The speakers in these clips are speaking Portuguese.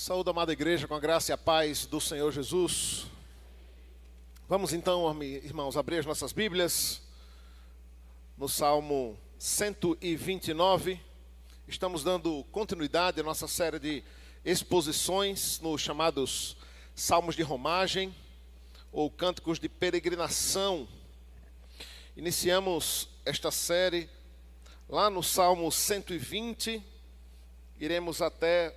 Saúde, amada igreja, com a graça e a paz do Senhor Jesus. Vamos então, irmãos, abrir as nossas Bíblias no Salmo 129. Estamos dando continuidade à nossa série de exposições nos chamados Salmos de Romagem ou Cânticos de Peregrinação. Iniciamos esta série lá no Salmo 120, iremos até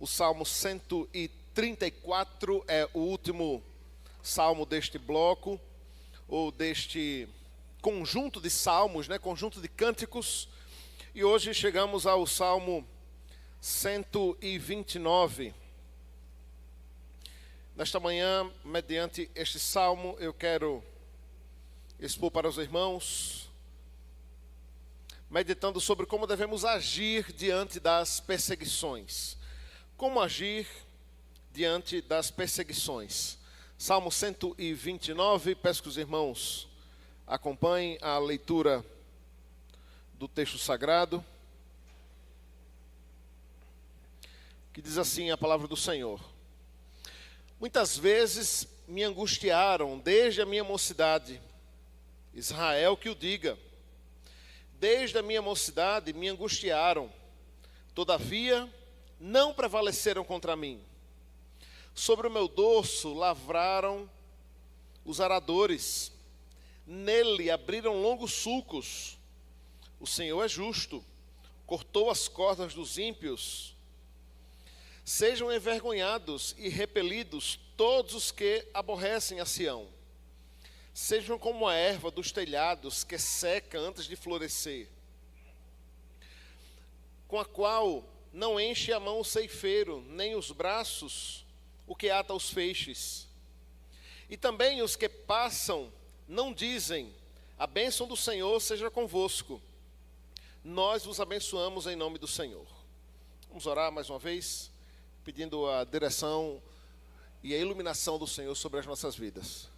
o Salmo 134, é o último salmo deste bloco, ou deste conjunto de salmos, conjunto de cânticos. E hoje chegamos ao Salmo 129. Nesta manhã, mediante este salmo, eu quero expor para os irmãos, meditando sobre como devemos agir diante das perseguições. Como agir diante das perseguições? Salmo 129, peço que os irmãos acompanhem a leitura do texto sagrado, que diz assim a palavra do Senhor: Muitas vezes me angustiaram desde a minha mocidade, Israel que o diga. Desde a minha mocidade me angustiaram, todavia não prevaleceram contra mim. Sobre o meu dorso lavraram os aradores, nele abriram longos sulcos. O Senhor é justo, cortou as cordas dos ímpios. Sejam envergonhados e repelidos todos os que aborrecem a Sião. Sejam como a erva dos telhados que seca antes de florescer, com a qual não enche a mão o ceifeiro, nem os braços o que ata os feixes. E também os que passam não dizem: a bênção do Senhor seja convosco. Nós vos abençoamos em nome do Senhor. Vamos orar mais uma vez, pedindo a direção e a iluminação do Senhor sobre as nossas vidas.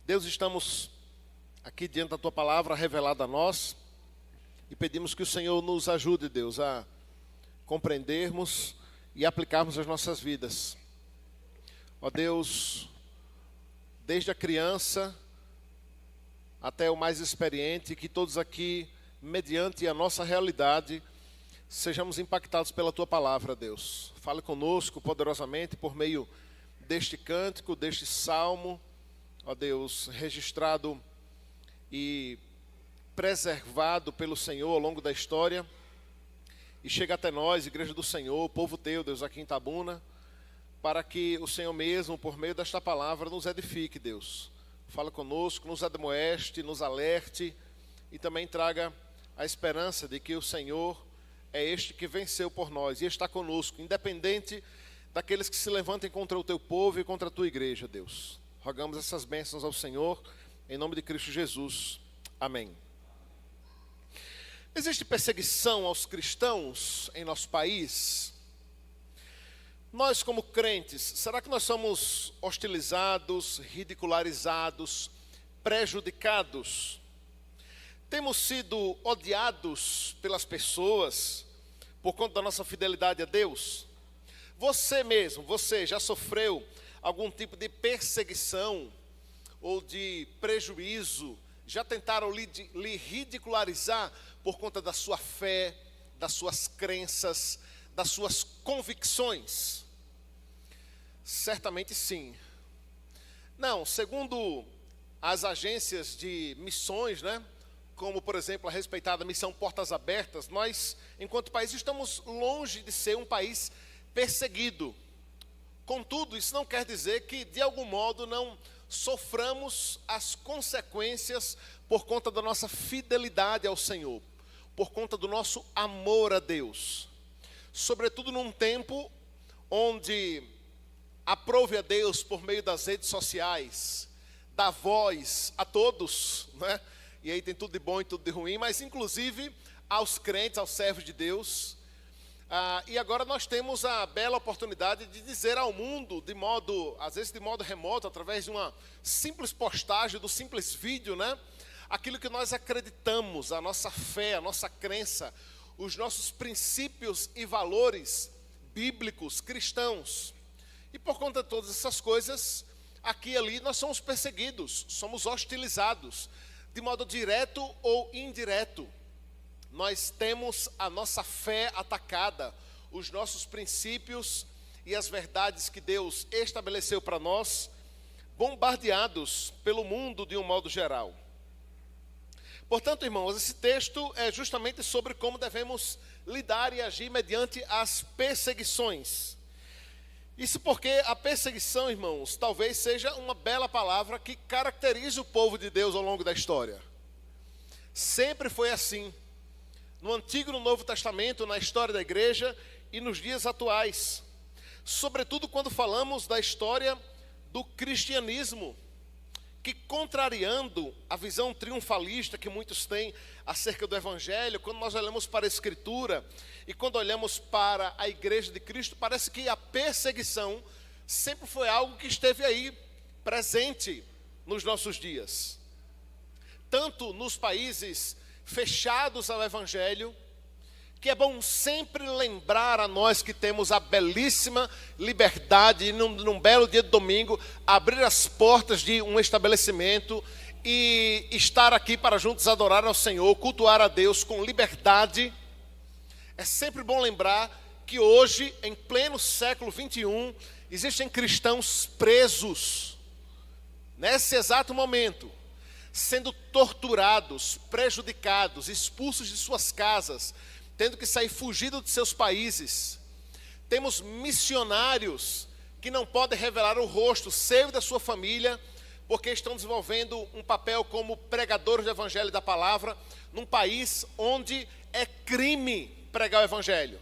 Deus, estamos aqui diante da Tua palavra revelada a nós e pedimos que o Senhor nos ajude, Deus, a compreendermos e aplicarmos as nossas vidas. Ó Deus, desde a criança até o mais experiente, que todos aqui, mediante a nossa realidade, sejamos impactados pela Tua palavra, Deus. Fale conosco poderosamente por meio deste cântico, deste salmo, ó Deus, registrado e preservado pelo Senhor ao longo da história, e chega até nós, Igreja do Senhor, povo Teu, Deus, aqui em Itabuna, para que o Senhor mesmo, por meio desta palavra, nos edifique, Deus. Fala conosco, nos admoeste, nos alerte, e também traga a esperança de que o Senhor é este que venceu por nós, e está conosco, independente daqueles que se levantem contra o Teu povo e contra a Tua igreja, Deus. Rogamos essas bênçãos ao Senhor, em nome de Cristo Jesus. Amém. Existe perseguição aos cristãos em nosso país? Nós, como crentes, será que nós somos hostilizados, ridicularizados, prejudicados? Temos sido odiados pelas pessoas por conta da nossa fidelidade a Deus? Você mesmo, você já sofreu algum tipo de perseguição ou de prejuízo? Já tentaram lhe ridicularizar por conta da sua fé, das suas crenças, das suas convicções? Certamente sim. Não, segundo as agências de missões, como por exemplo a respeitada Missão Portas Abertas, nós, enquanto país, estamos longe de ser um país perseguido. Contudo, isso não quer dizer que, de algum modo, não soframos as consequências por conta da nossa fidelidade ao Senhor, por conta do nosso amor a Deus. Sobretudo num tempo onde aprove a Deus por meio das redes sociais, dá voz a todos, E aí tem tudo de bom e tudo de ruim, mas inclusive aos crentes, aos servos de Deus. E agora nós temos a bela oportunidade de dizer ao mundo, às vezes de modo remoto, através de uma simples postagem, do simples vídeo, aquilo que nós acreditamos, a nossa fé, a nossa crença, os nossos princípios e valores bíblicos, cristãos. E por conta de todas essas coisas, aqui e ali nós somos perseguidos, somos hostilizados, de modo direto ou indireto. Nós temos a nossa fé atacada, os nossos princípios e as verdades que Deus estabeleceu para nós, bombardeados pelo mundo de um modo geral. Portanto, irmãos, esse texto é justamente sobre como devemos lidar e agir mediante as perseguições. Isso porque a perseguição, irmãos, talvez seja uma bela palavra que caracteriza o povo de Deus ao longo da história. Sempre foi assim. No Antigo e no Novo Testamento, na história da igreja e nos dias atuais. Sobretudo quando falamos da história do cristianismo, que, contrariando a visão triunfalista que muitos têm acerca do Evangelho, quando nós olhamos para a Escritura e quando olhamos para a Igreja de Cristo, parece que a perseguição sempre foi algo que esteve aí, presente nos nossos dias. Tanto nos países fechados ao Evangelho, que é bom sempre lembrar a nós que temos a belíssima liberdade, num belo dia de domingo, abrir as portas de um estabelecimento e estar aqui para juntos adorar ao Senhor, cultuar a Deus com liberdade. É sempre bom lembrar que hoje, em pleno século 21, existem cristãos presos, nesse exato momento, sendo torturados, prejudicados, expulsos de suas casas, tendo que sair fugido de seus países. Temos missionários que não podem revelar o rosto, seio da sua família, porque estão desenvolvendo um papel como pregadores do Evangelho e da Palavra, num país onde é crime pregar o Evangelho.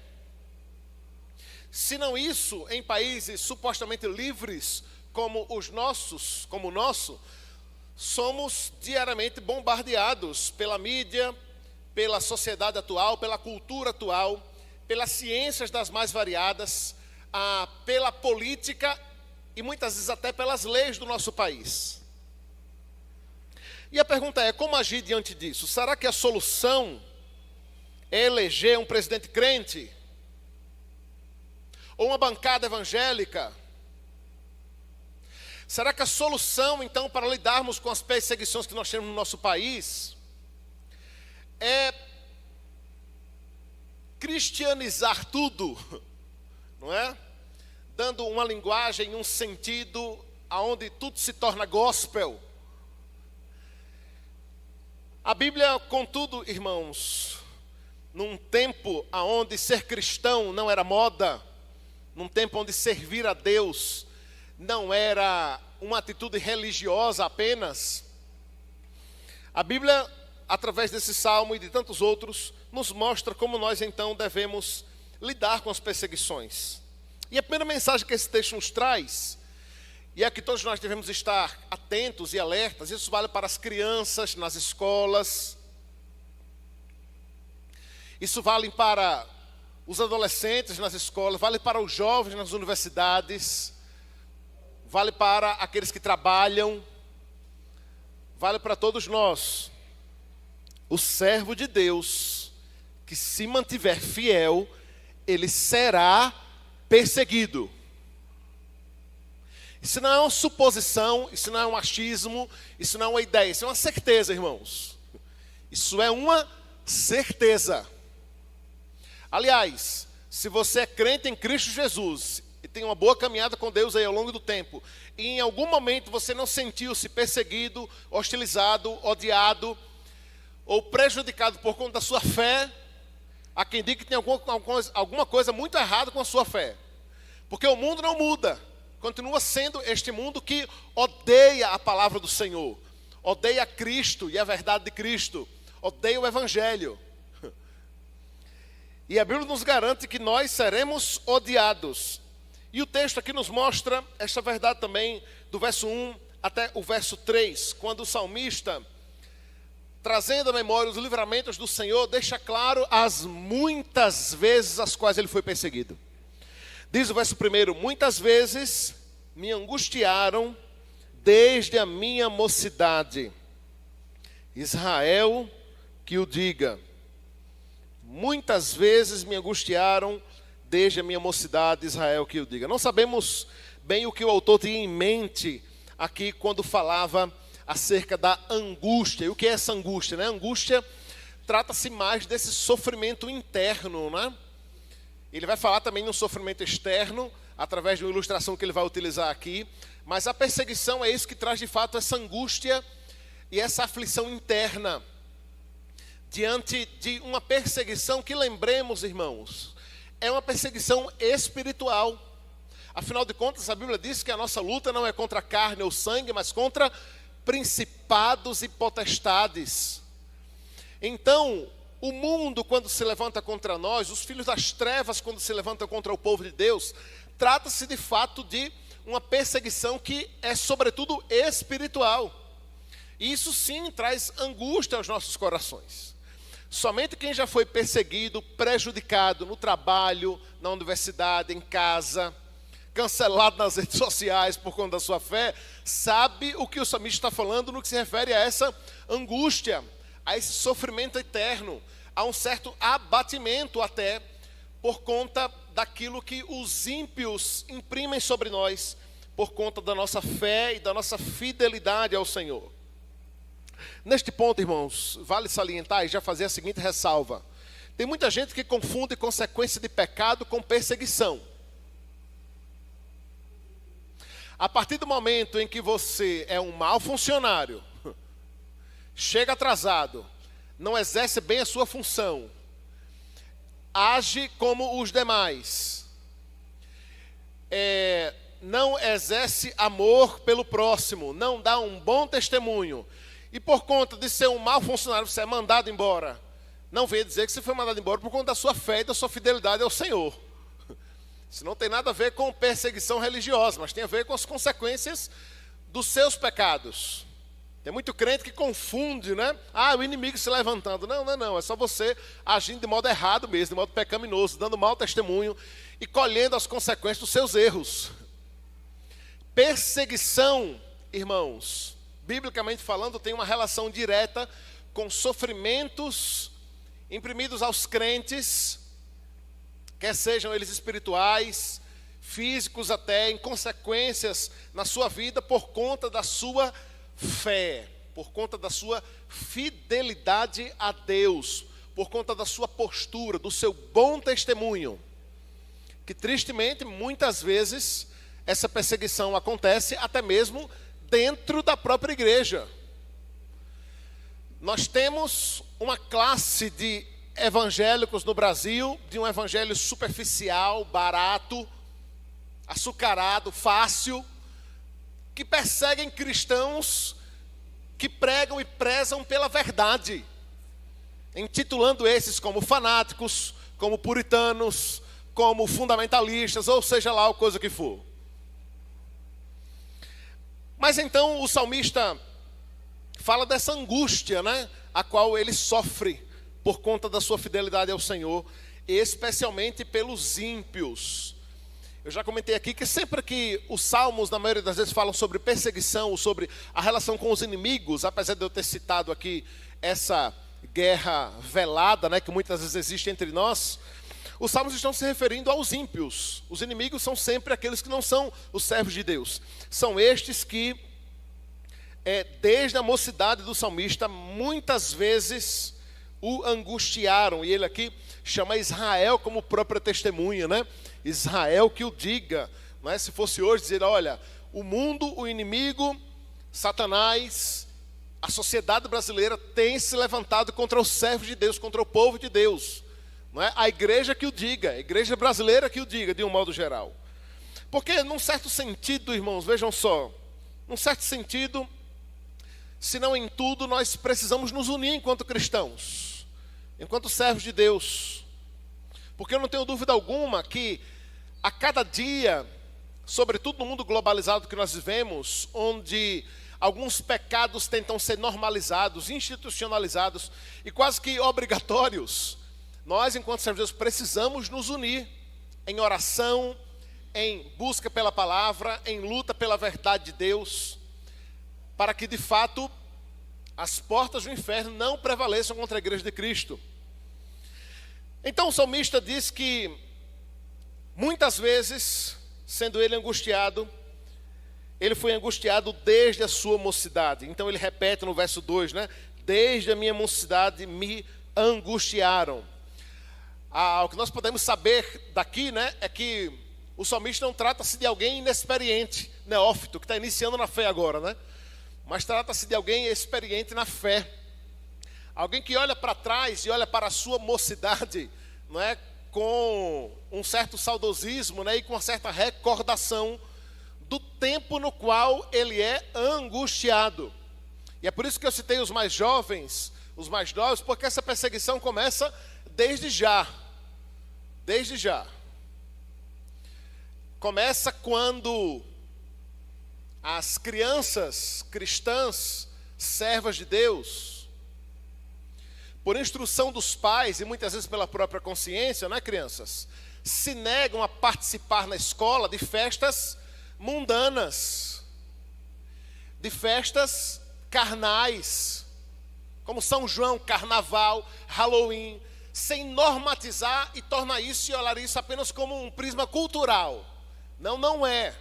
Se não isso, em países supostamente livres, como os nossos, como o nosso, somos diariamente bombardeados pela mídia, pela sociedade atual, pela cultura atual, pelas ciências das mais variadas, pela política e muitas vezes até pelas leis do nosso país. E a pergunta é, como agir diante disso? Será que a solução é eleger um presidente crente? Ou uma bancada evangélica? Será que a solução, então, para lidarmos com as perseguições que nós temos no nosso país é cristianizar tudo, não é? Dando uma linguagem, um sentido, aonde tudo se torna gospel. A Bíblia, contudo, irmãos, num tempo onde ser cristão não era moda, num tempo onde servir a Deus não era uma atitude religiosa apenas, a Bíblia, através desse salmo e de tantos outros, nos mostra como nós então devemos lidar com as perseguições. E a primeira mensagem que esse texto nos traz, e é que todos nós devemos estar atentos e alertas, isso vale para as crianças nas escolas, isso vale para os adolescentes nas escolas, vale para os jovens nas universidades, vale para aqueles que trabalham, vale para todos nós. O servo de Deus, que se mantiver fiel, ele será perseguido. Isso não é uma suposição, isso não é um achismo, isso não é uma ideia, isso é uma certeza, irmãos. Isso é uma certeza. Aliás, se você é crente em Cristo Jesus e tem uma boa caminhada com Deus aí ao longo do tempo, e em algum momento você não sentiu-se perseguido, hostilizado, odiado, ou prejudicado por conta da sua fé, há quem diga que tem alguma coisa muito errada com a sua fé. Porque o mundo não muda. Continua sendo este mundo que odeia a palavra do Senhor. Odeia Cristo e a verdade de Cristo. Odeia o Evangelho. E a Bíblia nos garante que nós seremos odiados. E o texto aqui nos mostra esta verdade também, do verso 1 até o verso 3, quando o salmista, trazendo à memória os livramentos do Senhor, deixa claro as muitas vezes as quais ele foi perseguido. Diz o verso 1, muitas vezes me angustiaram desde a minha mocidade. Israel que o diga. muitas vezes me angustiaram desde a minha mocidade, Israel que o diga. Não sabemos bem o que o autor tinha em mente aqui quando falava acerca da angústia. E o que é essa angústia, né? Angústia trata-se mais desse sofrimento interno, né? Ele vai falar também de um sofrimento externo, através de uma ilustração que ele vai utilizar aqui. Mas a perseguição é isso que traz de fato essa angústia e essa aflição interna. Diante de uma perseguição que, lembremos, irmãos, é uma perseguição espiritual. Afinal de contas, a Bíblia diz que a nossa luta não é contra a carne ou sangue, mas contra principados e potestades. Então, o mundo, quando se levanta contra nós, os filhos das trevas, quando se levantam contra o povo de Deus, trata-se de fato de uma perseguição que é sobretudo espiritual. E isso sim traz angústia aos nossos corações. Somente quem já foi perseguido, prejudicado no trabalho, na universidade, em casa, cancelado nas redes sociais por conta da sua fé, sabe o que o salmista está falando no que se refere a essa angústia, a esse sofrimento eterno, a um certo abatimento até, por conta daquilo que os ímpios imprimem sobre nós, por conta da nossa fé e da nossa fidelidade ao Senhor. Neste ponto, irmãos, vale salientar e já fazer a seguinte ressalva. Tem muita gente que confunde consequência de pecado com perseguição. A partir do momento em que você é um mau funcionário, chega atrasado, não exerce bem a sua função, age como os demais, não exerce amor pelo próximo, não dá um bom testemunho, e por conta de ser um mau funcionário, você é mandado embora. Não venha dizer que você foi mandado embora por conta da sua fé e da sua fidelidade ao Senhor. Isso não tem nada a ver com perseguição religiosa, mas tem a ver com as consequências dos seus pecados. Tem muito crente que confunde, né? O inimigo se levantando. Não. É só você agindo de modo errado mesmo, de modo pecaminoso, dando mau testemunho e colhendo as consequências dos seus erros. Perseguição, irmãos, biblicamente falando, tem uma relação direta com sofrimentos imprimidos aos crentes, quer sejam eles espirituais, físicos até, em consequências na sua vida por conta da sua fé, por conta da sua fidelidade a Deus, por conta da sua postura, do seu bom testemunho. Que tristemente, muitas vezes, essa perseguição acontece até mesmo dentro da própria igreja. Nós temos uma classe de evangélicos no Brasil, de um evangelho superficial, barato, açucarado, fácil, que perseguem cristãos que pregam e prezam pela verdade, intitulando esses como fanáticos, como puritanos, como fundamentalistas, ou seja lá o coisa que for. Mas então o salmista fala dessa angústia, né, a qual ele sofre por conta da sua fidelidade ao Senhor, especialmente pelos ímpios. Eu já comentei aqui que sempre que os salmos, na maioria das vezes, falam sobre perseguição, sobre a relação com os inimigos, apesar de eu ter citado aqui essa guerra velada, né, que muitas vezes existe entre nós, os salmos estão se referindo aos ímpios. Os inimigos são sempre aqueles que não são os servos de Deus. São estes que, desde a mocidade do salmista, muitas vezes o angustiaram. E ele aqui chama Israel como própria testemunha, né? Israel que o diga. Não é? Se fosse hoje dizer, olha, o mundo, o inimigo, Satanás, a sociedade brasileira tem se levantado contra os servos de Deus, contra o povo de Deus. Não é? A igreja que o diga, a igreja brasileira que o diga, de um modo geral. Porque, num certo sentido, irmãos, vejam só, num certo sentido, se não em tudo, nós precisamos nos unir enquanto cristãos, enquanto servos de Deus. Porque eu não tenho dúvida alguma que a cada dia, sobretudo no mundo globalizado que nós vivemos, onde alguns pecados tentam ser normalizados, institucionalizados e quase que obrigatórios, nós, enquanto servidores, precisamos nos unir em oração, em busca pela palavra, em luta pela verdade de Deus, para que, de fato, as portas do inferno não prevaleçam contra a igreja de Cristo. Então o salmista diz que muitas vezes, sendo ele angustiado, ele foi angustiado desde a sua mocidade. Então ele repete no verso 2, né? Desde a minha mocidade me angustiaram. O que nós podemos saber daqui, né, é que o salmista não trata-se de alguém inexperiente, neófito, que está iniciando na fé agora, né? Mas trata-se de alguém experiente na fé. Alguém que olha para trás e olha para a sua mocidade, não é, com um certo saudosismo, né, e com uma certa recordação do tempo no qual ele é angustiado. E é por isso que eu citei os mais jovens, os mais novos, porque essa perseguição começa desde já. Desde já. Começa quando as crianças cristãs, servas de Deus, por instrução dos pais e muitas vezes pela própria consciência, não é, crianças? Se negam a participar na escola de festas mundanas, de festas carnais, como São João, Carnaval, Halloween, sem normatizar e tornar isso e olhar isso apenas como um prisma cultural. Não, não é.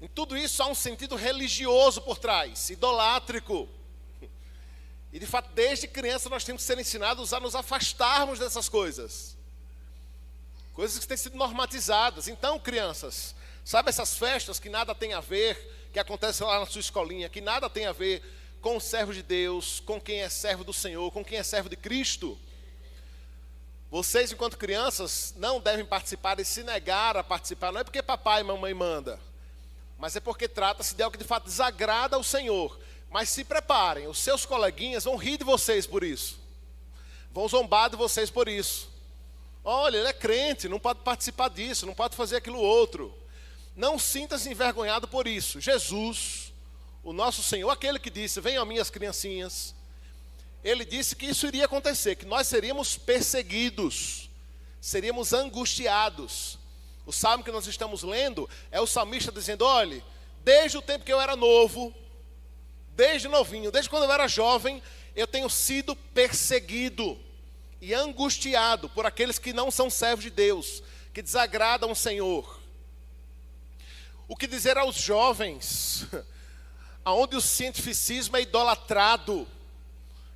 Em tudo isso há um sentido religioso por trás, idolátrico. E de fato, desde criança nós temos que ser ensinados a nos afastarmos dessas coisas. Coisas que têm sido normatizadas. Então, crianças, sabe essas festas que nada tem a ver, que acontecem lá na sua escolinha, que nada tem a ver com o servo de Deus, com quem é servo do Senhor, com quem é servo de Cristo? Vocês, enquanto crianças, não devem participar e se negar a participar. Não é porque papai e mamãe manda, mas é porque trata-se de algo que de fato desagrada ao Senhor. Mas se preparem, os seus coleguinhas vão rir de vocês por isso. Vão zombar de vocês por isso. Olha, ele é crente, não pode participar disso, não pode fazer aquilo outro. Não sinta-se envergonhado por isso. Jesus, o nosso Senhor, aquele que disse, venham a mim as criancinhas, ele disse que isso iria acontecer, que nós seríamos perseguidos, seríamos angustiados. O salmo que nós estamos lendo é o salmista dizendo, olha, desde o tempo que eu era novo, desde novinho, desde quando eu era jovem, eu tenho sido perseguido e angustiado por aqueles que não são servos de Deus, que desagradam o Senhor. O que dizer aos jovens, aonde o cientificismo é idolatrado,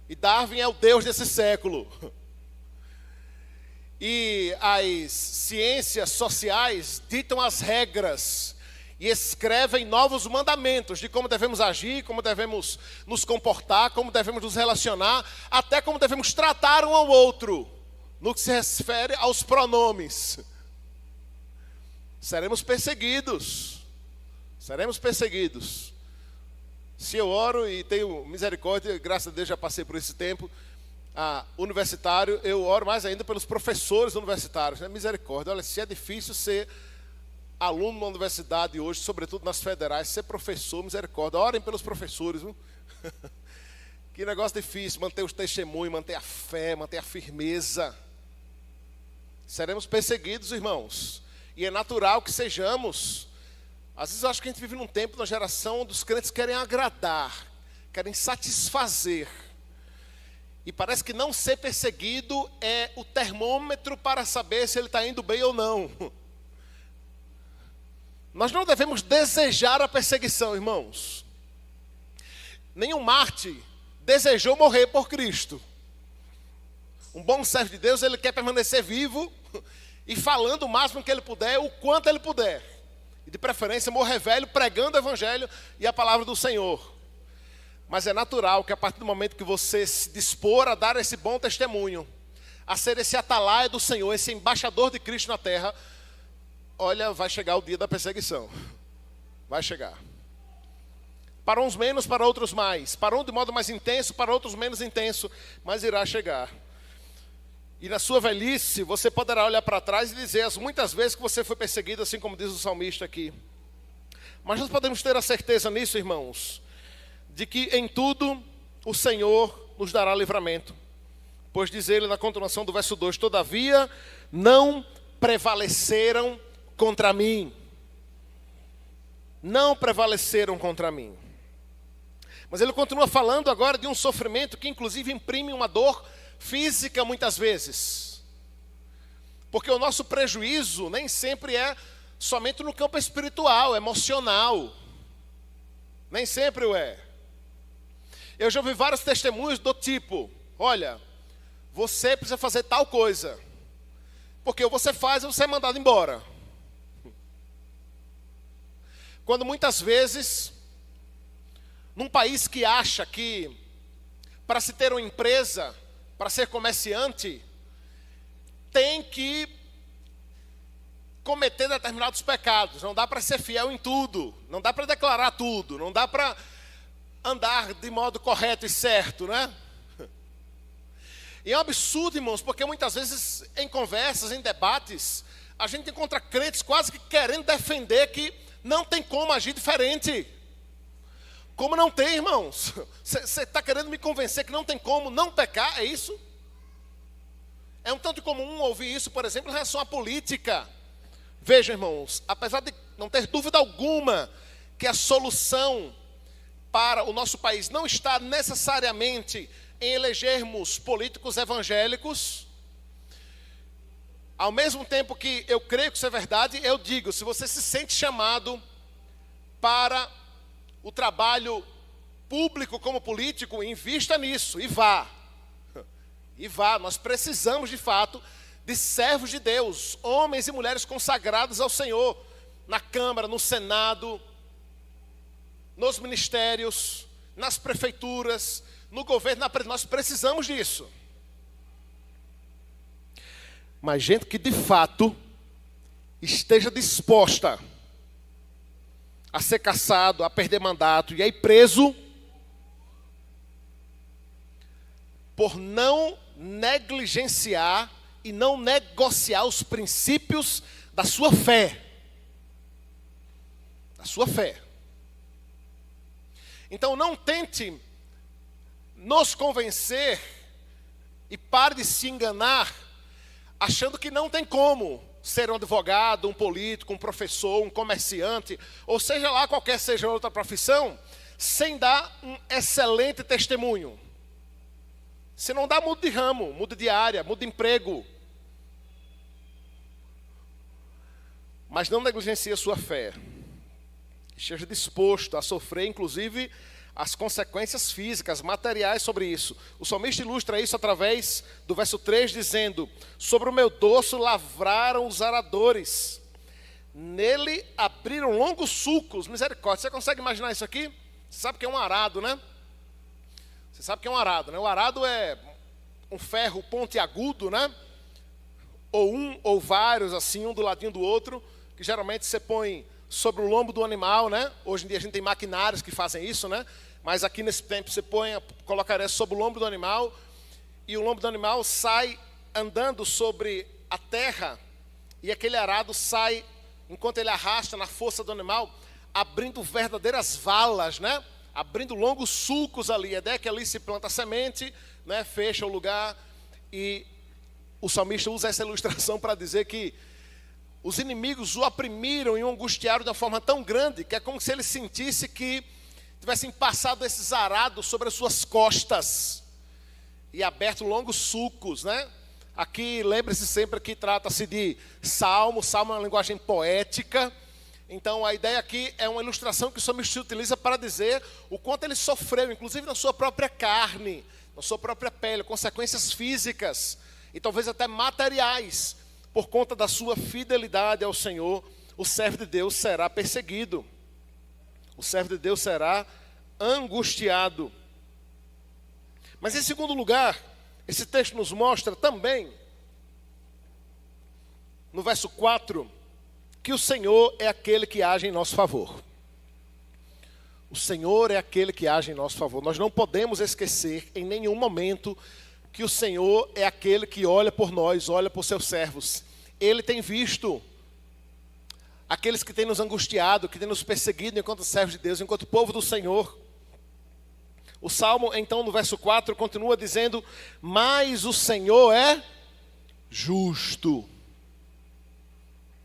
e Darwin é o Deus desse século, e as ciências sociais ditam as regras, e escrevem novos mandamentos de como devemos agir, como devemos nos comportar, como devemos nos relacionar, até como devemos tratar um ao outro, no que se refere aos pronomes. Seremos perseguidos. Seremos perseguidos. Se eu oro e tenho misericórdia, graças a Deus já passei por esse tempo, universitário, eu oro mais ainda pelos professores universitários, né? Misericórdia. Olha, se é difícil ser aluno na universidade hoje, sobretudo nas federais, ser professor, misericórdia. Orem pelos professores, viu? Que negócio difícil, manter os testemunhos, manter a fé, manter a firmeza. Seremos perseguidos, irmãos. E é natural que sejamos. Às vezes eu acho que a gente vive num tempo, numa geração onde os crentes querem agradar, querem satisfazer. E parece que não ser perseguido é o termômetro para saber se ele está indo bem ou não. Nós não devemos desejar a perseguição, irmãos. Nenhum mártir desejou morrer por Cristo. Um bom servo de Deus, ele quer permanecer vivo e falando o máximo que ele puder, o quanto ele puder. E de preferência morrer velho, pregando o evangelho e a palavra do Senhor. Mas é natural que a partir do momento que você se dispor a dar esse bom testemunho, a ser esse atalaia do Senhor, esse embaixador de Cristo na terra, olha, vai chegar o dia da perseguição. Vai chegar. Para uns menos, para outros mais. Para um de modo mais intenso, para outros menos intenso, mas irá chegar. E na sua velhice, você poderá olhar para trás e dizer as muitas vezes que você foi perseguido, assim como diz o salmista aqui. Mas nós podemos ter a certeza nisso, irmãos, de que em tudo o Senhor nos dará livramento. Pois diz ele na continuação do verso 2, todavia não prevaleceram contra mim. Não prevaleceram contra mim. Mas ele continua falando agora de um sofrimento que inclusive imprime uma dor física muitas vezes. Porque o nosso prejuízo nem sempre é somente no campo espiritual, emocional. Nem sempre o é. Eu já ouvi vários testemunhos do tipo: olha, você precisa fazer tal coisa, porque ou você faz ou você é mandado embora. Quando muitas vezes, num país que acha que para se ter uma empresa, para ser comerciante, tem que cometer determinados pecados. Não dá para ser fiel em tudo, não dá para declarar tudo, não dá para andar de modo correto e certo, né? E é um absurdo, irmãos, porque muitas vezes em conversas, em debates, a gente encontra crentes quase que querendo defender que não tem como agir diferente. Como não tem, irmãos? Você está querendo me convencer que não tem como não pecar, é isso? É um tanto comum ouvir isso, por exemplo, em relação à política. Vejam, irmãos, apesar de não ter dúvida alguma que a solução para o nosso país não está necessariamente em elegermos políticos evangélicos, ao mesmo tempo que eu creio que isso é verdade, eu digo: se você se sente chamado para o trabalho público como político, invista nisso e vá. E vá, nós precisamos de fato de servos de Deus, homens e mulheres consagrados ao Senhor, na Câmara, no Senado, nos ministérios, nas prefeituras, no governo, nós precisamos disso. Mas gente que de fato esteja disposta a ser caçado, a perder mandato e aí preso por não negligenciar e não negociar os princípios da sua fé. Da sua fé. Então não tente nos convencer e pare de se enganar achando que não tem como ser um advogado, um político, um professor, um comerciante, ou seja lá qualquer seja outra profissão, sem dar um excelente testemunho. Se não dá, muda de ramo, muda de área, muda de emprego. Mas não negligencie a sua fé. Esteja disposto a sofrer, inclusive, as consequências físicas, materiais sobre isso. O salmista ilustra isso através do verso 3, dizendo: sobre o meu dorso lavraram os aradores, nele abriram longos sulcos. Misericórdia, você consegue imaginar isso aqui? Você sabe que é um arado, né? Você sabe que é um arado, né? O arado é um ferro pontiagudo, né? Ou um ou vários, assim, um do ladinho do outro, que geralmente você põe sobre o lombo do animal, né? Hoje em dia a gente tem maquinários que fazem isso, né? Mas aqui nesse tempo você colocaria sobre o lombo do animal, e o lombo do animal sai andando sobre a terra, e aquele arado sai, enquanto ele arrasta na força do animal, abrindo verdadeiras valas, né? Abrindo longos sulcos ali. É daí que ali se planta a semente, né? Fecha o lugar, e o salmista usa essa ilustração para dizer que os inimigos o oprimiram e o angustiaram de uma forma tão grande que é como se ele sentisse que tivessem passado esses arados sobre as suas costas e aberto longos sulcos, né? Aqui, lembre-se sempre que trata-se de salmo. Salmo é uma linguagem poética. Então, a ideia aqui é uma ilustração que o salmista utiliza para dizer o quanto ele sofreu, inclusive na sua própria carne, na sua própria pele, consequências físicas e talvez até materiais. Por conta da sua fidelidade ao Senhor, o servo de Deus será perseguido. O servo de Deus será angustiado. Mas em segundo lugar, esse texto nos mostra também, no verso 4, que o Senhor é aquele que age em nosso favor. O Senhor é aquele que age em nosso favor. Nós não podemos esquecer em nenhum momento que o Senhor é aquele que olha por nós, olha por seus servos. Ele tem visto aqueles que têm nos angustiado, que têm nos perseguido enquanto servos de Deus, enquanto povo do Senhor. O Salmo, então, no verso 4, continua dizendo: mas o Senhor é justo.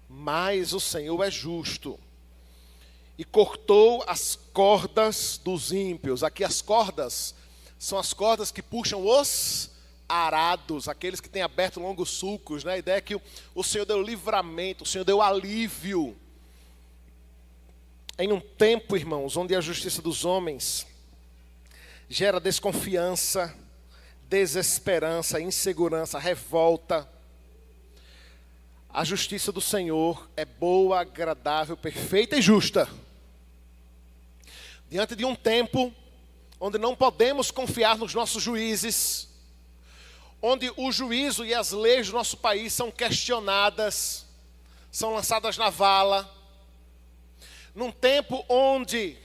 Mas o Senhor é justo. E cortou as cordas dos ímpios. Aqui as cordas são as cordas que puxam os arados, aqueles que têm aberto longos sulcos, né? A ideia é que o Senhor deu livramento, o Senhor deu alívio. Em um tempo, irmãos, onde a justiça dos homens gera desconfiança, desesperança, insegurança, revolta, a justiça do Senhor é boa, agradável, perfeita e justa. Diante de um tempo onde não podemos confiar nos nossos juízes, onde o juízo e as leis do nosso país são questionadas, são lançadas na vala, num tempo onde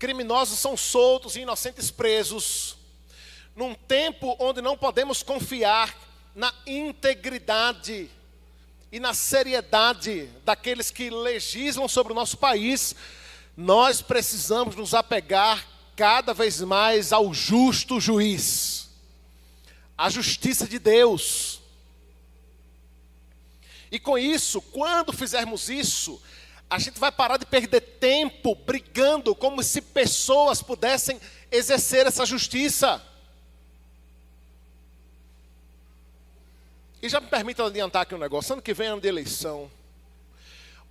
criminosos são soltos e inocentes presos, num tempo onde não podemos confiar na integridade e na seriedade daqueles que legislam sobre o nosso país, nós precisamos nos apegar cada vez mais ao justo juiz, à justiça de Deus. E com isso, quando fizermos isso, a gente vai parar de perder tempo brigando como se pessoas pudessem exercer essa justiça. E já me permita adiantar aqui um negócio. Ano que vem é ano de eleição.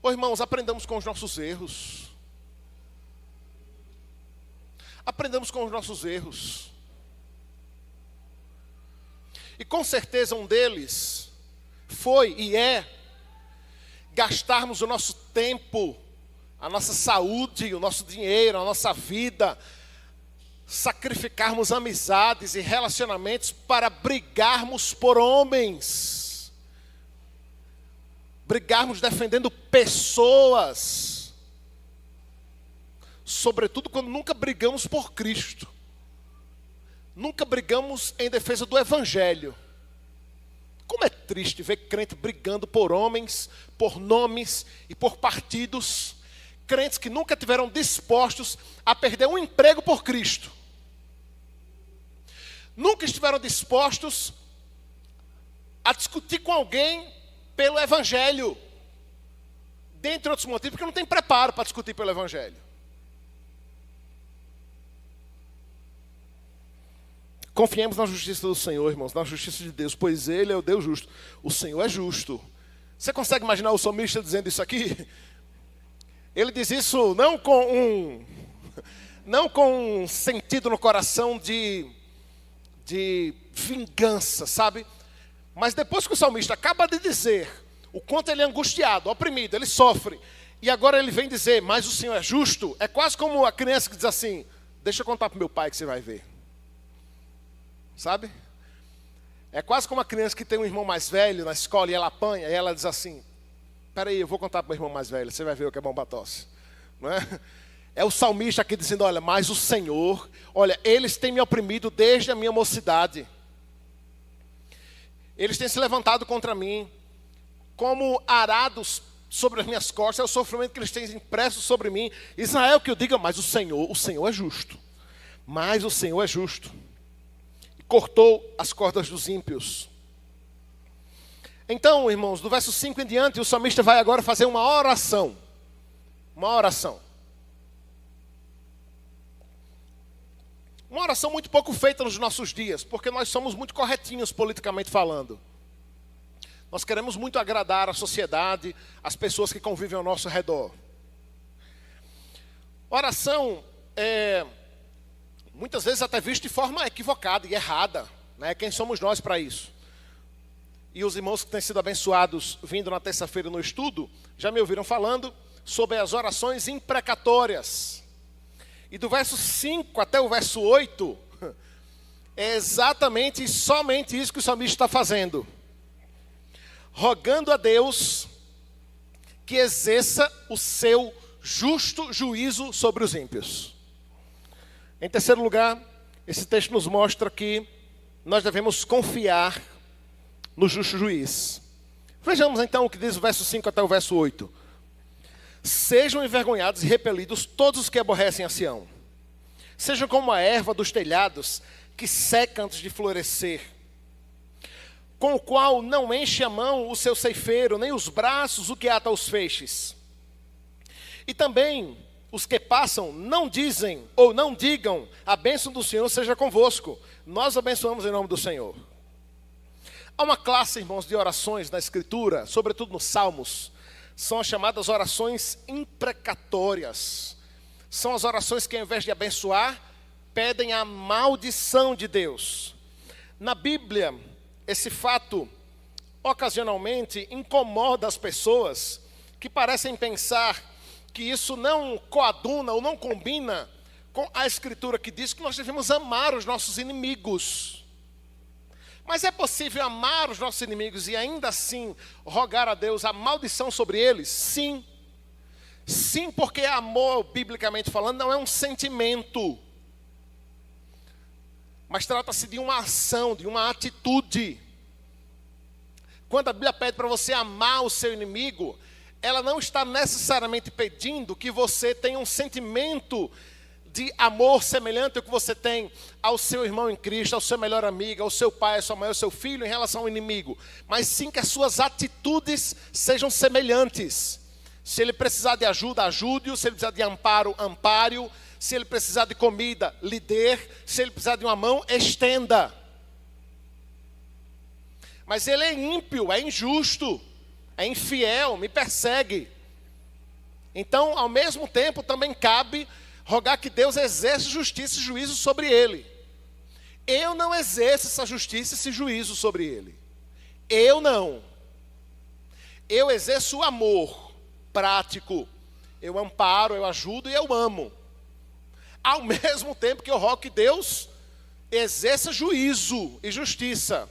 Ô irmãos, aprendamos com os nossos erros. Aprendamos com os nossos erros. E com certeza um deles foi e é gastarmos o nosso tempo, a nossa saúde, o nosso dinheiro, a nossa vida, sacrificarmos amizades e relacionamentos para brigarmos por homens, brigarmos defendendo pessoas, sobretudo quando nunca brigamos por Cristo, nunca brigamos em defesa do Evangelho. Como é triste ver crente brigando por homens, por nomes e por partidos, crentes que nunca tiveram dispostos a perder um emprego por Cristo. Nunca estiveram dispostos a discutir com alguém pelo Evangelho. Dentre outros motivos, porque não tem preparo para discutir pelo Evangelho. Confiemos na justiça do Senhor, irmãos, na justiça de Deus, pois Ele é o Deus justo. O Senhor é justo. Você consegue imaginar o salmista dizendo isso aqui? Ele diz isso não com um sentido no coração de vingança, sabe? Mas depois que o salmista acaba de dizer o quanto ele é angustiado, oprimido, ele sofre, e agora ele vem dizer, mas o Senhor é justo, é quase como a criança que diz assim, deixa eu contar para o meu pai que você vai ver. Sabe? É quase como uma criança que tem um irmão mais velho na escola e ela apanha, e ela diz assim, peraí, eu vou contar para o meu irmão mais velho, você vai ver o que é bom para tosse. Não é? É o salmista aqui dizendo, olha, mas o Senhor, olha, eles têm me oprimido desde a minha mocidade. Eles têm se levantado contra mim, como arados sobre as minhas costas, é o sofrimento que eles têm impresso sobre mim. Israel, que eu diga, mas o Senhor é justo. Mas o Senhor é justo. Cortou as cordas dos ímpios. Então, irmãos, do verso 5 em diante, o salmista vai agora fazer uma oração. Uma oração. Uma oração muito pouco feita nos nossos dias, porque nós somos muito corretinhos politicamente falando. Nós queremos muito agradar a sociedade, as pessoas que convivem ao nosso redor. Oração muitas vezes até visto de forma equivocada e errada, né? Quem somos nós para isso? E os irmãos que têm sido abençoados vindo na terça-feira no estudo, já me ouviram falando sobre as orações imprecatórias. E do verso 5 até o verso 8, é exatamente e somente isso que o salmista está fazendo. Rogando a Deus que exerça o seu justo juízo sobre os ímpios. Em terceiro lugar, esse texto nos mostra que nós devemos confiar no justo juiz. Vejamos então o que diz o verso 5 até o verso 8. Sejam envergonhados e repelidos todos os que aborrecem a Sião. Sejam como a erva dos telhados que seca antes de florescer, com o qual não enche a mão o seu ceifeiro, nem os braços o que ata os feixes. E também os que passam não dizem ou não digam: a bênção do Senhor seja convosco. Nós abençoamos em nome do Senhor. Há uma classe, irmãos, de orações na Escritura, sobretudo nos Salmos, são as chamadas orações imprecatórias. São as orações que, ao invés de abençoar, pedem a maldição de Deus. Na Bíblia, esse fato ocasionalmente incomoda as pessoas que parecem pensar que isso não coaduna ou não combina com a Escritura que diz que nós devemos amar os nossos inimigos. Mas é possível amar os nossos inimigos e ainda assim rogar a Deus a maldição sobre eles? Sim. Sim, porque amor, biblicamente falando, não é um sentimento. Mas trata-se de uma ação, de uma atitude. Quando a Bíblia pede para você amar o seu inimigo, ela não está necessariamente pedindo que você tenha um sentimento de amor semelhante ao que você tem ao seu irmão em Cristo, ao seu melhor amigo, ao seu pai, à sua mãe, ao seu filho em relação ao inimigo. Mas sim que as suas atitudes sejam semelhantes. Se ele precisar de ajuda, ajude-o. Se ele precisar de amparo, ampare-o. Se ele precisar de comida, lhe dê. Se ele precisar de uma mão, estenda. Mas ele é ímpio, é injusto, é infiel, me persegue. Então, ao mesmo tempo, também cabe rogar que Deus exerça justiça e juízo sobre ele. Eu não exerço essa justiça e esse juízo sobre ele. Eu não. Eu exerço o amor prático. Eu amparo, eu ajudo e eu amo. Ao mesmo tempo que eu rogo que Deus exerça juízo e justiça.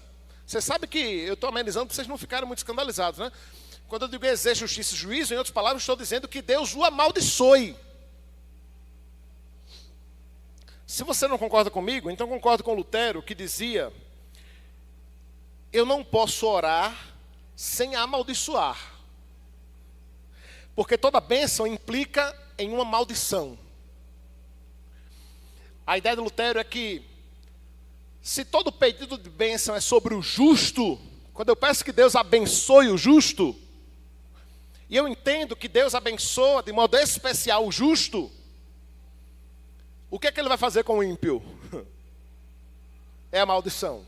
Você sabe que eu estou amenizando para vocês não ficarem muito escandalizados, né? Quando eu digo exerça justiça e juízo, em outras palavras, estou dizendo que Deus o amaldiçoe. Se você não concorda comigo, então concordo com Lutero, que dizia: eu não posso orar sem amaldiçoar. Porque toda bênção implica em uma maldição. A ideia de Lutero é que, se todo pedido de bênção é sobre o justo, quando eu peço que Deus abençoe o justo, e eu entendo que Deus abençoa de modo especial o justo, o que é que ele vai fazer com o ímpio? É a maldição.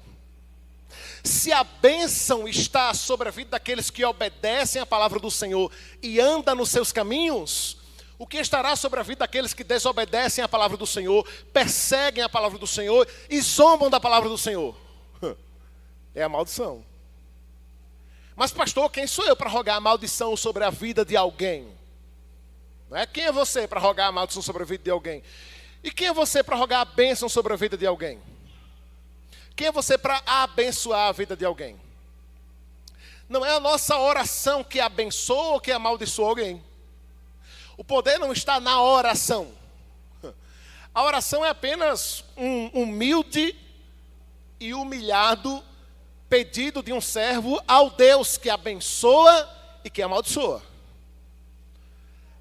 Se a bênção está sobre a vida daqueles que obedecem à palavra do Senhor e andam nos seus caminhos, o que estará sobre a vida daqueles que desobedecem à palavra do Senhor, perseguem a palavra do Senhor e zombam da palavra do Senhor? É a maldição. Mas pastor, quem sou eu para rogar a maldição sobre a vida de alguém? Não é? Quem é você para rogar a maldição sobre a vida de alguém? E quem é você para rogar a bênção sobre a vida de alguém? Quem é você para abençoar a vida de alguém? Não é a nossa oração que abençoa ou que amaldiçoa alguém. O poder não está na oração. A oração é apenas um humilde e humilhado pedido de um servo ao Deus que abençoa e que amaldiçoa.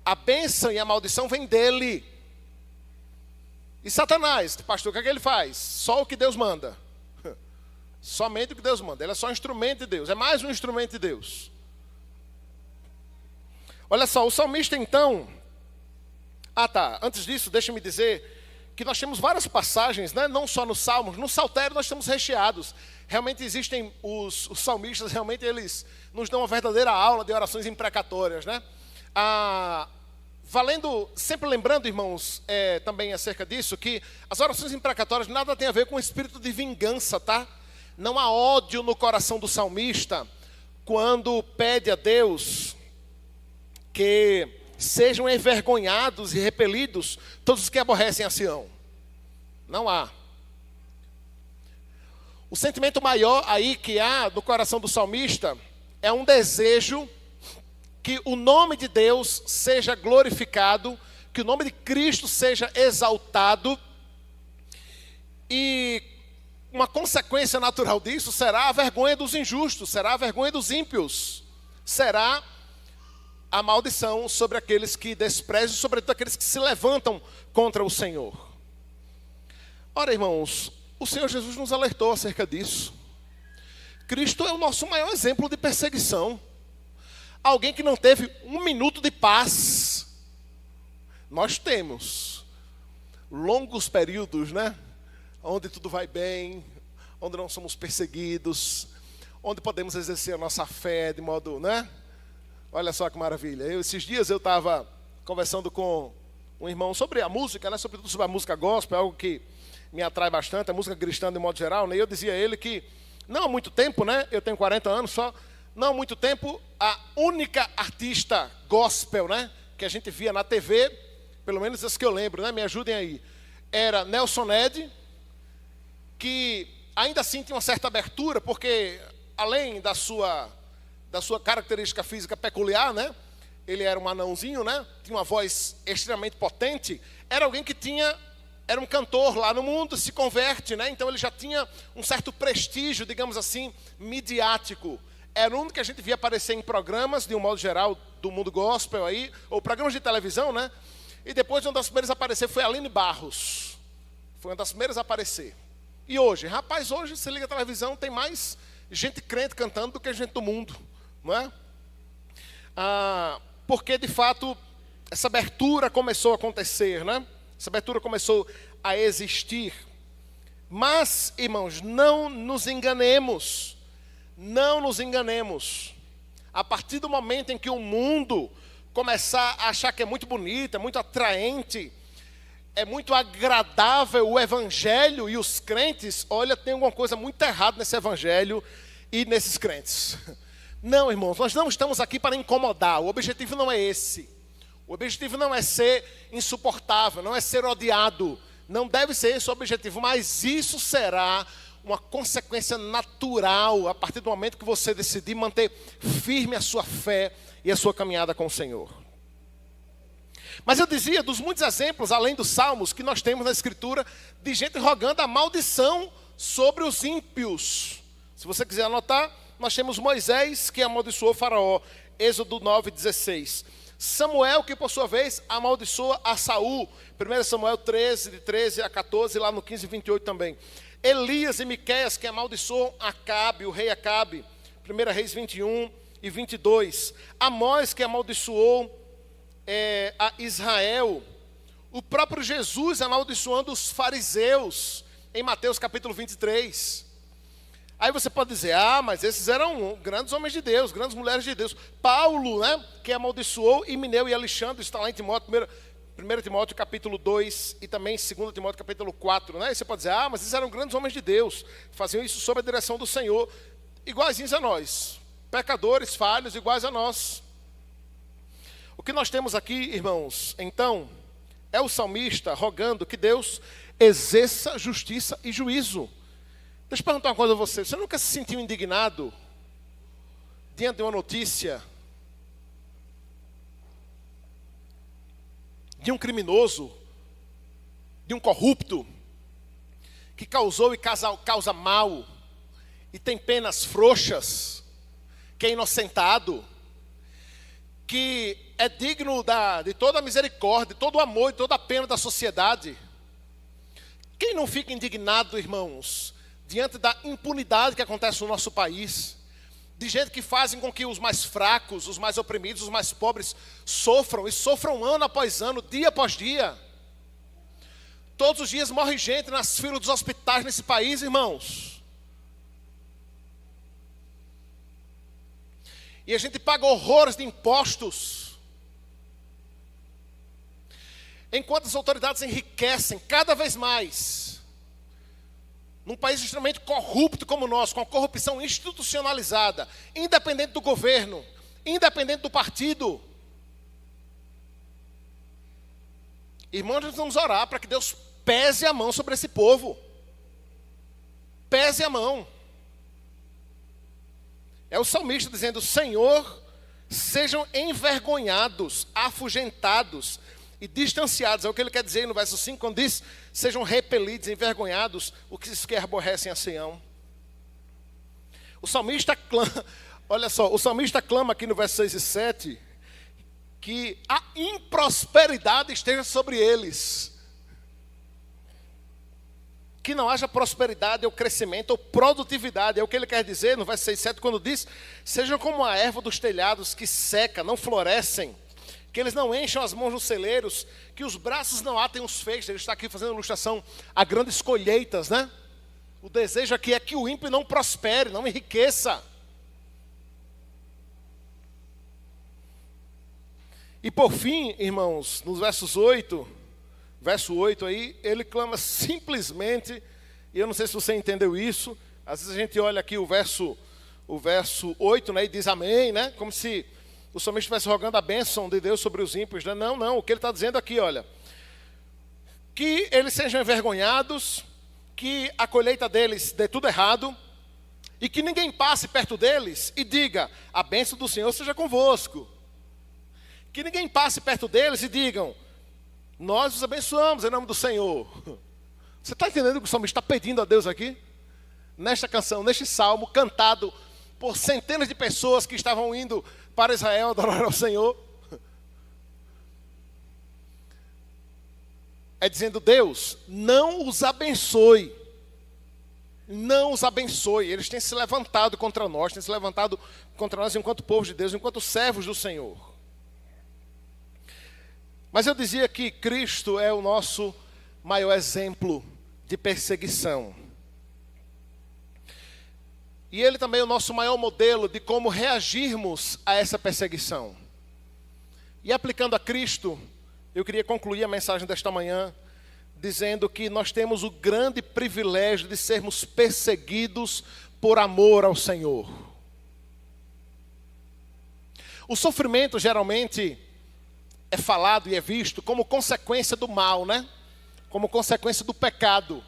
A bênção e a maldição vem dele. E Satanás, pastor, o que é que ele faz? Só o que Deus manda. Somente o que Deus manda. Ele é só um instrumento de Deus. É mais um instrumento de Deus. Olha só, o salmista então... Antes disso, deixa-me dizer que nós temos várias passagens, né? Não só nos Salmos. No Saltério nós estamos recheados. Realmente existem os salmistas, realmente eles nos dão uma verdadeira aula de orações imprecatórias, né? Sempre lembrando, irmãos, também acerca disso, que as orações imprecatórias nada tem a ver com o espírito de vingança, tá? Não há ódio no coração do salmista quando pede a Deus que sejam envergonhados e repelidos todos os que aborrecem a Sião. Não há. O sentimento maior aí que há no coração do salmista é um desejo que o nome de Deus seja glorificado, que o nome de Cristo seja exaltado, e uma consequência natural disso será a vergonha dos injustos, será a vergonha dos ímpios, será a maldição sobre aqueles que desprezam, sobretudo aqueles que se levantam contra o Senhor. Ora, irmãos, o Senhor Jesus nos alertou acerca disso. Cristo é o nosso maior exemplo de perseguição. Alguém que não teve um minuto de paz nós temos longos períodos, né? Onde tudo vai bem, onde não somos perseguidos, onde podemos exercer a nossa fé de modo, né? Olha só que maravilha. Esses dias eu estava conversando com um irmão sobre a música, né? Sobretudo sobre a música gospel, algo que me atrai bastante, a música cristã de modo geral, né? E eu dizia a ele que, não há muito tempo, né? Eu tenho 40 anos só, não há muito tempo, a única artista gospel, né? Que a gente via na TV, pelo menos as que eu lembro, né? Me ajudem aí. Era Nelson Ned, que ainda assim tinha uma certa abertura, porque além da sua característica física peculiar, né? Ele era um anãozinho, né? Tinha uma voz extremamente potente. Era alguém que era um cantor lá no mundo, se converte, né? Então ele já tinha um certo prestígio, digamos assim, midiático. Era o único que a gente via aparecer em programas, de um modo geral, do mundo gospel aí, ou programas de televisão, né? E depois, uma das primeiras a aparecer foi a Aline Barros. Foi uma das primeiras a aparecer. E hoje, rapaz, hoje você liga a televisão, tem mais gente crente cantando do que gente do mundo, não é? Porque, de fato, essa abertura começou a acontecer, né? Essa abertura começou a existir. Mas, irmãos, não nos enganemos. Não nos enganemos. A partir do momento em que o mundo começar a achar que é muito bonito, é muito atraente, é muito agradável o evangelho e os crentes, olha, tem alguma coisa muito errada nesse evangelho e nesses crentes. Não, irmãos, nós não estamos aqui para incomodar. O objetivo não é esse. O objetivo não é ser insuportável, não é ser odiado. Não deve ser esse o objetivo, mas isso será uma consequência natural a partir do momento que você decidir manter firme a sua fé e a sua caminhada com o Senhor. Mas eu dizia, dos muitos exemplos, além dos salmos, que nós temos na Escritura, de gente rogando a maldição sobre os ímpios. Se você quiser anotar, nós temos Moisés, que amaldiçoou Faraó, Êxodo 9:16. Samuel, que por sua vez amaldiçoa a Saul, 1 Samuel 13, de 13 a 14, lá no 15:28 também. Elias e Miqueias, que amaldiçoam Acabe, o rei Acabe, 1 Reis 21 e 22. Amós, que amaldiçoou a Israel. O próprio Jesus amaldiçoando os fariseus, em Mateus capítulo 23. Aí você pode dizer, mas esses eram grandes homens de Deus, grandes mulheres de Deus. Paulo, né, que amaldiçoou Himeneu e Alexandre, está lá em Timóteo, 1 Timóteo capítulo 2 e também 2 Timóteo capítulo 4. Né? E você pode dizer, mas esses eram grandes homens de Deus, faziam isso sob a direção do Senhor, iguaizinhos a nós, pecadores, falhos, iguais a nós. O que nós temos aqui, irmãos, então, é o salmista rogando que Deus exerça justiça e juízo. Deixa eu perguntar uma coisa a você. Você nunca se sentiu indignado diante de uma notícia de um criminoso, de um corrupto, que causou e causa mal, e tem penas frouxas, que é inocentado, que é digno de toda a misericórdia, de todo o amor e toda a pena da sociedade? Quem não fica indignado, irmãos, diante da impunidade que acontece no nosso país, de gente que fazem com que os mais fracos, os mais oprimidos, os mais pobres sofram, e sofram ano após ano, dia após dia. Todos os dias morre gente nas filas dos hospitais nesse país, irmãos. E a gente paga horrores de impostos, enquanto as autoridades enriquecem cada vez mais. Num país extremamente corrupto como o nosso, com a corrupção institucionalizada, independente do governo, independente do partido. Irmãos, nós vamos orar para que Deus pese a mão sobre esse povo. Pese a mão. É o salmista dizendo, Senhor, sejam envergonhados, afugentados e distanciados. É o que ele quer dizer no verso 5, quando diz, sejam repelidos, envergonhados, o que que aborrecem a Sião. O salmista clama, olha só, o salmista clama aqui no verso 6 e 7, que a improsperidade esteja sobre eles. Que não haja prosperidade ou crescimento ou produtividade. É o que ele quer dizer no verso 6 e 7, quando diz, sejam como a erva dos telhados que seca, não florescem, que eles não encham as mãos nos celeiros, que os braços não atem os feixes. Ele está aqui fazendo ilustração a grandes colheitas, né? O desejo aqui é que o ímpio não prospere, não enriqueça. E por fim, irmãos, nos verso 8 aí, ele clama simplesmente, e eu não sei se você entendeu isso, às vezes a gente olha aqui o verso 8, né, e diz amém, né, como se o salmista estivesse rogando a bênção de Deus sobre os ímpios, né? Não, o que ele está dizendo aqui, olha, que eles sejam envergonhados, que a colheita deles dê tudo errado, e que ninguém passe perto deles e diga, a bênção do Senhor seja convosco. Que ninguém passe perto deles e digam, nós os abençoamos em nome do Senhor. Você está entendendo o que o salmista está pedindo a Deus aqui? Nesta canção, neste salmo, cantado por centenas de pessoas que estavam indo para Israel adorar ao Senhor. É dizendo, Deus, não os abençoe. Não os abençoe. Eles têm se levantado contra nós, têm se levantado contra nós enquanto povo de Deus, enquanto servos do Senhor. Mas eu dizia que Cristo é o nosso maior exemplo de perseguição. E Ele também é o nosso maior modelo de como reagirmos a essa perseguição. E aplicando a Cristo, eu queria concluir a mensagem desta manhã, dizendo que nós temos o grande privilégio de sermos perseguidos por amor ao Senhor. O sofrimento geralmente é falado e é visto como consequência do mal, né? Como consequência do pecado.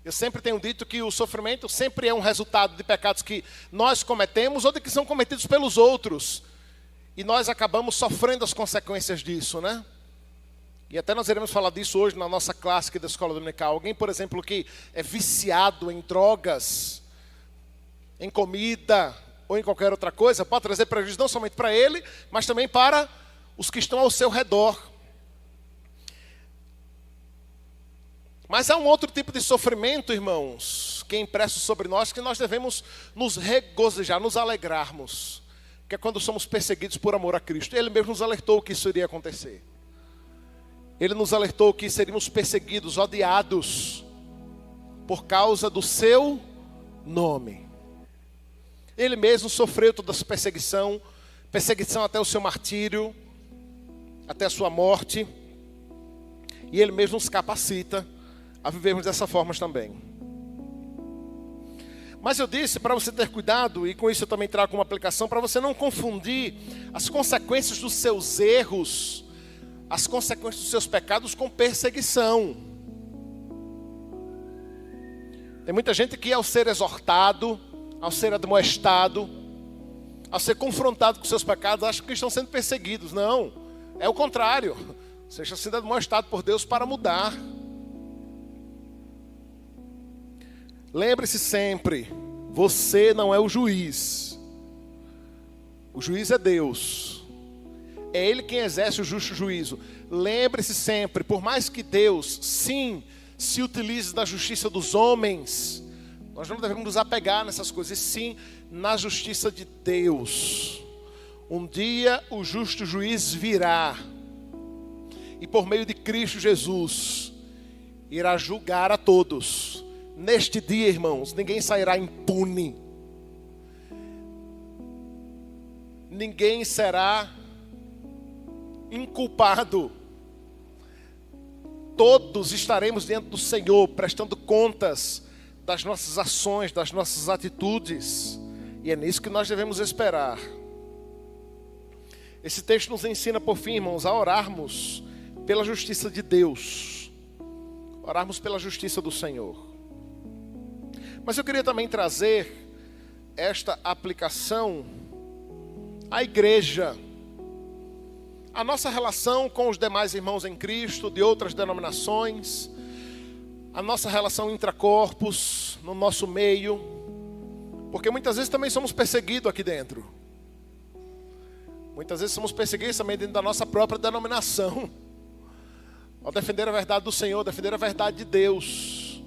Eu sempre tenho dito que o sofrimento sempre é um resultado de pecados que nós cometemos ou de que são cometidos pelos outros. E nós acabamos sofrendo as consequências disso, né? E até nós iremos falar disso hoje na nossa classe aqui da Escola Dominical. Alguém, por exemplo, que é viciado em drogas, em comida ou em qualquer outra coisa, pode trazer prejuízo não somente para ele, mas também para os que estão ao seu redor. Mas há um outro tipo de sofrimento, irmãos, que é impresso sobre nós, que nós devemos nos regozijar, nos alegrarmos, que é quando somos perseguidos por amor a Cristo. Ele mesmo nos alertou que isso iria acontecer. Ele nos alertou que seríamos perseguidos, odiados, por causa do seu nome. Ele mesmo sofreu toda essa perseguição até o seu martírio, até a sua morte, e Ele mesmo nos capacita a vivermos dessa forma também. Mas eu disse para você ter cuidado, e com isso eu também trago uma aplicação, para você não confundir as consequências dos seus erros, as consequências dos seus pecados com perseguição. Tem muita gente que ao ser exortado, ao ser admoestado, ao ser confrontado com seus pecados, acha que estão sendo perseguidos. Não. É o contrário, você está sendo admoestado por Deus para mudar. Lembre-se sempre, você não é o juiz. O juiz é Deus. É Ele quem exerce o justo juízo. Lembre-se sempre, por mais que Deus, sim, se utilize da justiça dos homens, nós não devemos nos apegar nessas coisas, e sim na justiça de Deus. Um dia o justo juiz virá, e por meio de Cristo Jesus, irá julgar a todos. Neste dia, irmãos, ninguém sairá impune. Ninguém será inculpado. Todos estaremos diante do Senhor, prestando contas das nossas ações, das nossas atitudes. E é nisso que nós devemos esperar. Esse texto nos ensina, por fim, irmãos, a orarmos pela justiça de Deus. Orarmos pela justiça do Senhor. Mas eu queria também trazer esta aplicação à igreja. A nossa relação com os demais irmãos em Cristo, de outras denominações. A nossa relação intracorpos, no nosso meio. Porque muitas vezes também somos perseguidos aqui dentro. Muitas vezes somos perseguidos também dentro da nossa própria denominação. Ao defender a verdade do Senhor, defender a verdade de Deus.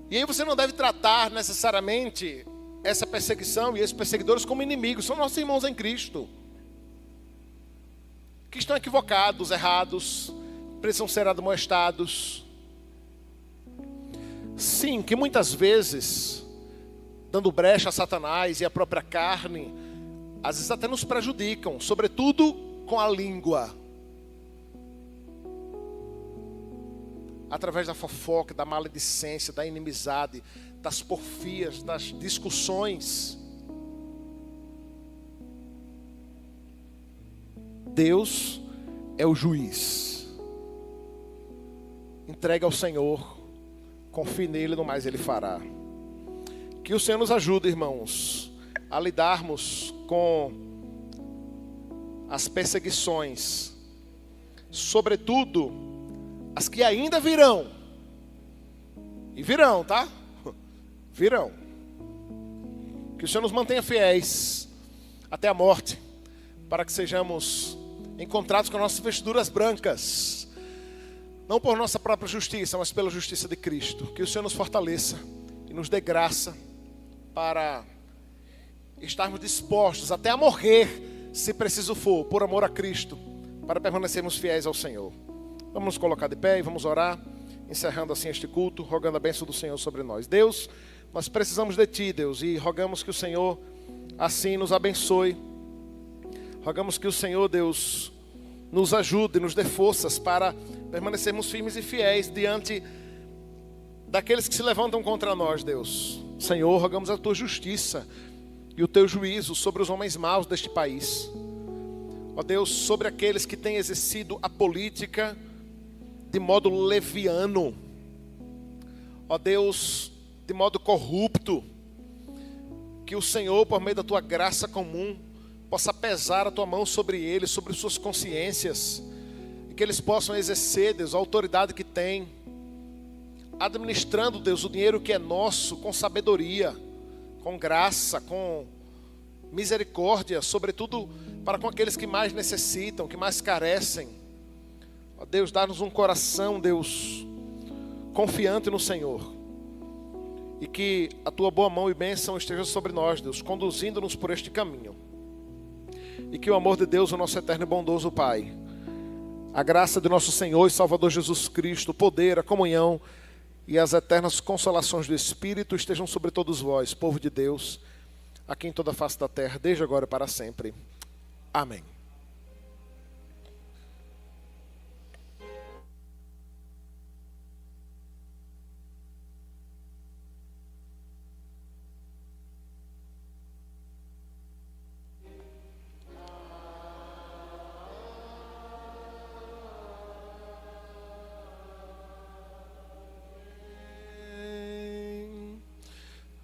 E aí você não deve tratar necessariamente essa perseguição e esses perseguidores como inimigos. São nossos irmãos em Cristo. que estão equivocados, errados, precisam ser admoestados. Sim, que muitas vezes, dando brecha a Satanás e a própria carne, às vezes até nos prejudicam, sobretudo com a língua. Através da fofoca, da maledicência, da inimizade, das porfias, das discussões. Deus é o juiz. Entregue ao Senhor, confie nele, no mais ele fará. Que o Senhor nos ajude, irmãos, a lidarmos com as perseguições, sobretudo as que ainda virão. E virão, tá? Virão. Que o Senhor nos mantenha fiéis até a morte, para que sejamos encontrados com nossas vestiduras brancas, não por nossa própria justiça, mas pela justiça de Cristo. Que o Senhor nos fortaleça e nos dê graça para estarmos dispostos até a morrer, se preciso for, por amor a Cristo, para permanecermos fiéis ao Senhor. Vamos nos colocar de pé e vamos orar, encerrando assim este culto, rogando a bênção do Senhor sobre nós. Deus, nós precisamos de Ti, Deus, e rogamos que o Senhor assim nos abençoe. Rogamos que o Senhor, Deus, nos ajude, nos dê forças para permanecermos firmes e fiéis diante daqueles que se levantam contra nós, Deus. Senhor, rogamos a Tua justiça e o Teu juízo sobre os homens maus deste país. Ó Deus, sobre aqueles que têm exercido a política de modo leviano. Ó Deus, de modo corrupto. Que o Senhor, por meio da Tua graça comum, possa pesar a Tua mão sobre eles, sobre suas consciências. E que eles possam exercer, Deus, a autoridade que têm, administrando, Deus, o dinheiro que é nosso, com sabedoria, com graça, com misericórdia, sobretudo para com aqueles que mais necessitam, que mais carecem. Ó Deus, dá-nos um coração, Deus, confiante no Senhor. E que a Tua boa mão e bênção esteja sobre nós, Deus, conduzindo-nos por este caminho. E que o amor de Deus, o nosso eterno e bondoso Pai, a graça de nosso Senhor e Salvador Jesus Cristo, o poder, a comunhão e as eternas consolações do Espírito estejam sobre todos vós, povo de Deus, aqui em toda a face da terra, desde agora e para sempre. Amém.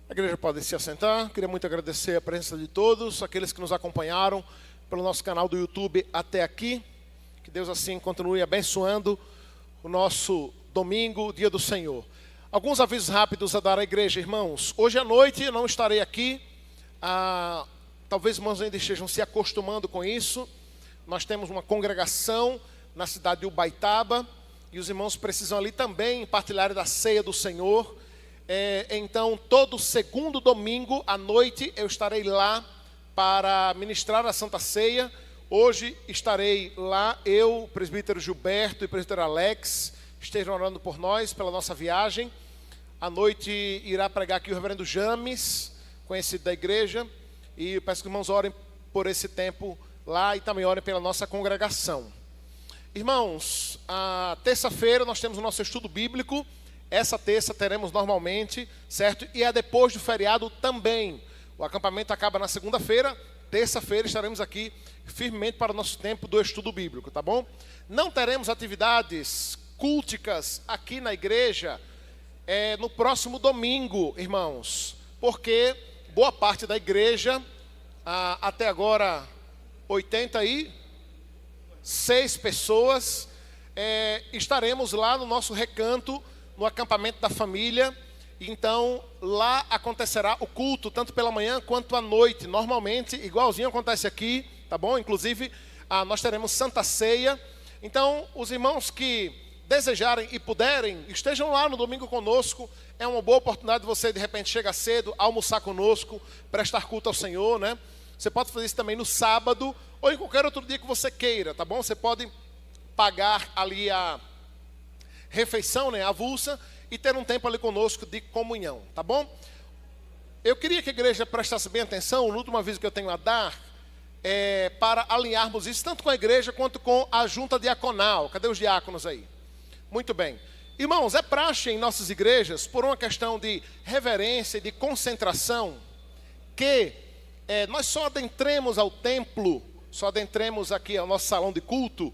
A igreja pode se assentar. Queria muito agradecer a presença de todos, aqueles que nos acompanharam pelo nosso canal do YouTube até aqui. Que Deus assim continue abençoando o nosso domingo, dia do Senhor. Alguns avisos rápidos a dar à igreja, irmãos. Hoje à noite eu não estarei aqui. Talvez os irmãos ainda estejam se acostumando com isso. Nós temos uma congregação na cidade de Ubaitaba e os irmãos precisam ali também partilhar da ceia do Senhor. Então, todo segundo domingo à noite eu estarei lá para ministrar a Santa Ceia. Hoje estarei lá, eu, o presbítero Gilberto e o presbítero Alex, estejam orando por nós, pela nossa viagem. À noite irá pregar aqui o reverendo James, conhecido da igreja, e eu peço que os irmãos orem por esse tempo lá e também orem pela nossa congregação. Irmãos, a terça-feira nós temos o nosso estudo bíblico. Essa terça teremos normalmente, certo? E é depois do feriado também. O acampamento acaba na segunda-feira. Terça-feira estaremos aqui firmemente para o nosso tempo do estudo bíblico, tá bom? Não teremos atividades culticas aqui na igreja no próximo domingo, irmãos. Porque boa parte da igreja, até agora 86 pessoas, estaremos lá no nosso recanto, no acampamento da família. Então lá acontecerá o culto tanto pela manhã quanto à noite, normalmente igualzinho acontece aqui, tá bom? Inclusive nós teremos Santa Ceia. Então os irmãos que desejarem e puderem, estejam lá no domingo conosco. É uma boa oportunidade de você de repente chegar cedo, almoçar conosco, prestar culto ao Senhor, né? Você pode fazer isso também no sábado ou em qualquer outro dia que você queira, tá bom? Você pode pagar ali a refeição, né, avulsa, e ter um tempo ali conosco de comunhão, tá bom? Eu queria que a igreja prestasse bem atenção, no último aviso que eu tenho a dar, para alinharmos isso, tanto com a igreja quanto com a junta diaconal. Cadê os diáconos aí? Muito bem. Irmãos, é praxe em nossas igrejas, por uma questão de reverência e de concentração, que nós só adentremos ao templo, só adentremos aqui ao nosso salão de culto,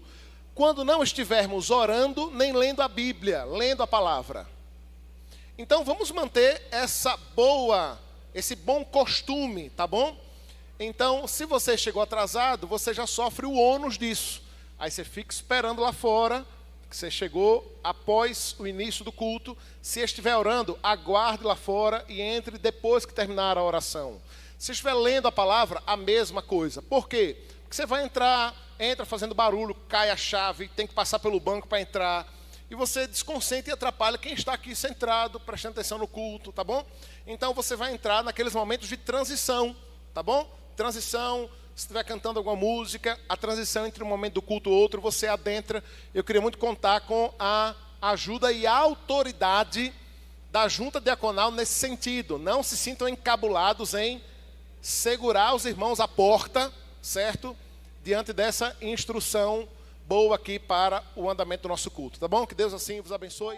quando não estivermos orando, nem lendo a Bíblia, lendo a palavra. Então vamos manter esse bom costume, tá bom? Então, se você chegou atrasado, você já sofre o ônus disso. Aí você fica esperando lá fora, que você chegou após o início do culto. Se estiver orando, aguarde lá fora e entre depois que terminar a oração. Se estiver lendo a palavra, a mesma coisa. Por quê? Porque você vai entra fazendo barulho, cai a chave, tem que passar pelo banco para entrar. E você desconcentra e atrapalha quem está aqui centrado, prestando atenção no culto, tá bom? Então você vai entrar naqueles momentos de transição, tá bom? Transição, se estiver cantando alguma música, a transição entre um momento do culto e outro, você adentra. Eu queria muito contar com a ajuda e a autoridade da junta diaconal nesse sentido. Não se sintam encabulados em segurar os irmãos à porta, certo? Diante dessa instrução boa aqui para o andamento do nosso culto, tá bom? Que Deus assim vos abençoe.